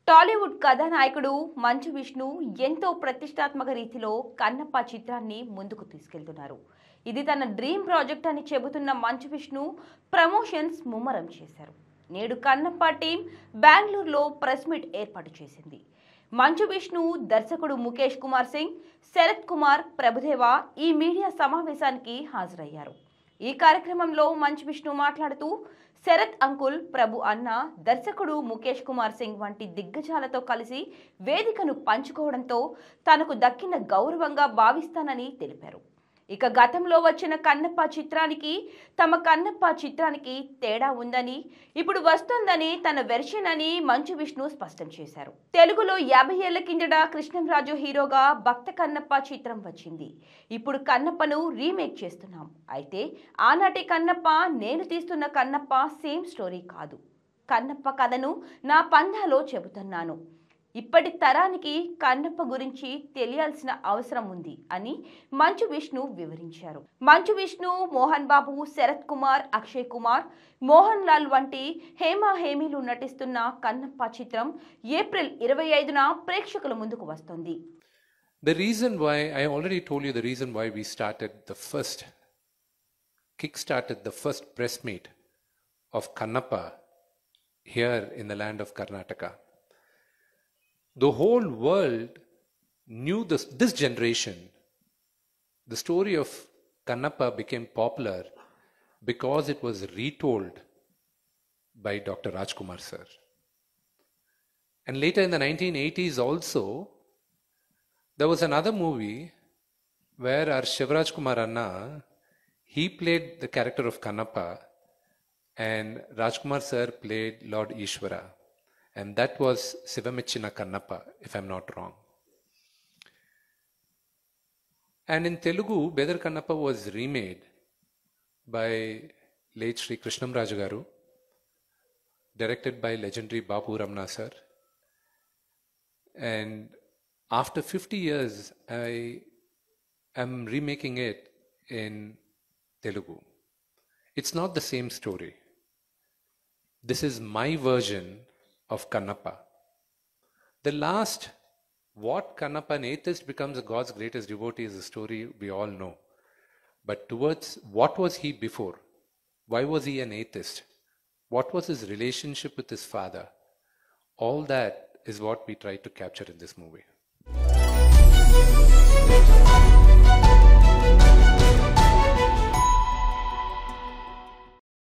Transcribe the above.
టాలీవుడ్ కథానాయకుడు మంచు విష్ణు ఎంతో ప్రతిష్టాత్మక రీతిలో కన్నప్ప చిత్రాన్ని ముందుకు తీసుకెళ్తున్నారు. ఇది తన డ్రీమ్ ప్రాజెక్ట్ అని చెబుతున్న మంచు విష్ణు ప్రమోషన్స్ ముమ్మరం చేశారు. నేడు కన్నప్ప టీం బెంగళూరులో ప్రెస్ మీట్ ఏర్పాటు చేసింది. మంచు విష్ణు, దర్శకుడు ముఖేష్ కుమార్ సింగ్, శరత్ కుమార్, ప్రభుదేవా ఈ మీడియా సమావేశానికి హాజరయ్యారు. ఈ కార్యక్రమంలో మంచు విష్ణు మాట్లాడుతూ శరత్ అంకుల్, ప్రభు అన్న, దర్శకుడు ముఖేష్ కుమార్ సింగ్ వంటి దిగ్గజాలతో కలిసి వేదికను పంచుకోవడంతో తనకు దక్కిన గౌరవంగా భావిస్తానని తెలిపారు. ఇక గతంలో వచ్చిన కన్నప్ప చిత్రానికి తమ కన్నప్ప చిత్రానికి తేడా ఉందని, ఇప్పుడు వస్తుందని తన వెర్షన్ అని మంచు విష్ణు స్పష్టం చేశారు. తెలుగులో 50 ఏళ్ల కిందట కృష్ణంరాజు హీరోగా భక్త కన్నప్ప చిత్రం వచ్చింది. ఇప్పుడు కన్నప్పను రీమేక్ చేస్తున్నాం. అయితే ఆనాటి కన్నప్ప, నేను తీస్తున్న కన్నప్ప సేమ్ స్టోరీ కాదు. కన్నప్ప కథను నా పందాలో చెబుతున్నాను. ఇప్పటి తరానికి కన్నప్ప గురించి తెలియాల్సిన అవసరం ఉంది అని మంచు విష్ణు వివరించారు. మంచు విష్ణు, మోహన్ బాబు, శరత్ కుమార్, అక్షయ్ కుమార్, మోహన్ లాల్ వంటి హేమీలు నటిస్తున్న కన్నప్ప చిత్రం ఏప్రిల్ 25న ప్రేక్షకుల ముందుకు వస్తుంది. The reason why, I already told you the reason why we kick-started the first press meet of Kannappa here in the land of Karnataka. The whole world knew this generation. The story of Kannappa became popular because it was retold by Dr. Rajkumar sir. And later in the 1980s also, there was another movie where our Shivraj Kumar Anna, he played the character of Kannappa and Rajkumar sir played Lord Ishwara. And that was Sivamechina Kannappa, if I'm not wrong. And in Telugu, Bedar Kannappa was remade by late Sri Krishnamraju Garu, directed by legendary Babu Ramana sir. And after 50 years, I am remaking it in Telugu. It's not the same story. This is my version of Kannappa. The last, what Kannappa, an atheist becomes God's greatest devotee, is a story we all know. But towards what was he before? Why was he an atheist? What was his relationship with his father? All that is what we try to capture in this movie.